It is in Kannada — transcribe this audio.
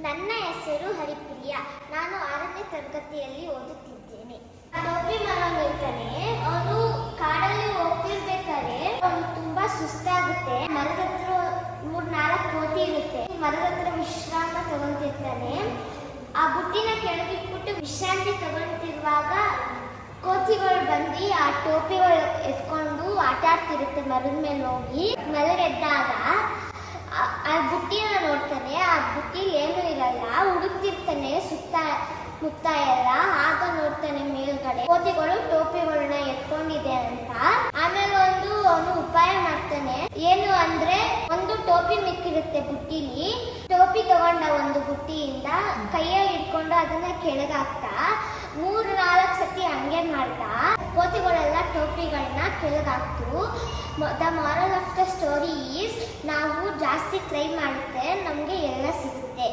ನನ್ನ ಹೆಸರು ಹರಿಪ್ರಿಯ. ನಾನು 6ನೇ ತರಗತಿಯಲ್ಲಿ ಓದುತ್ತಿದ್ದೇನೆ. ಟೋಪಿ ಮಾರವ್ನು ಇರ್ತಾನೆ. ಅವನು ಕಾಡಲ್ಲಿ ಹೋಗ್ತಿರ್ಬೇಕಾದ್ರೆ ಅವನು ತುಂಬಾ ಸುಸ್ತಾಗುತ್ತೆ. ಮರದ ಹತ್ರ 3-4 ಕೋತಿ ಇರುತ್ತೆ. ಮರದ ಹತ್ರ ವಿಶ್ರಾಮ ತಗೊಂತಿರ್ತಾನೆ. ಆ ಬುಟ್ಟಿನ ಕೆಳಗಿಟ್ಬಿಟ್ಟು ವಿಶ್ರಾಂತಿ ತಗೊಂತಿರುವಾಗ ಕೋತಿಗಳು ಬಂದು ಆ ಟೋಪಿಗಳು ಎತ್ಕೊಂಡು ಆಟ ಆಡ್ತಿರುತ್ತೆ. ಮರದ ಮೇಲೆ ಹೋಗಿ ಮೆಲ್ಲಗೆದ್ದಾಗ ಆ ಬುಟ್ಟಿನ ನೋಡ್ತಾನೆ. ಆ ಬುಟ್ಟಿಲಿ ಏನೂ ಇರಲ್ಲ. ಹುಡುಕ್ತಿರ್ತಾನೆ ಸುತ್ತ ಮುತ್ತ ಎಲ್ಲ. ಆಗ ನೋಡ್ತಾನೆ ಮೇಲ್ಗಡೆ ಕೋತಿಗಳು ಟೋಪಿಗಳನ್ನ ಎತ್ಕೊಂಡಿದೆ ಅಂತ. ಆಮೇಲೆ ಅವನು ಉಪಾಯ ಮಾಡ್ತಾನೆ. ಏನು ಅಂದ್ರೆ, ಒಂದು ಟೋಪಿ ಮಿಕ್ಕಿರುತ್ತೆ ಬುಟ್ಟಿಲಿ. ಟೋಪಿ ತಗೊಂಡ ಒಂದು ಬುಟ್ಟಿಯಿಂದ ಕೈಯಲ್ಲಿ ಇಟ್ಕೊಂಡು ಅದನ್ನ ಕೆಳಗಾಕ್ತಾ 3-4 ಸತಿ ಹಂಗೆ ಮಾಡ್ದ. ಕೋತಿಗಳೆಲ್ಲ ಟೋಪಿಗಳನ್ನ ಕೆಳಗಾಕ್ತು. The moral of the story is, ನಾವು ಜಾಸ್ತಿ ಟ್ರೈ ಮಾಡುತ್ತೆ ನಮಗೆ ಎಲ್ಲ ಸಿಗುತ್ತೆ.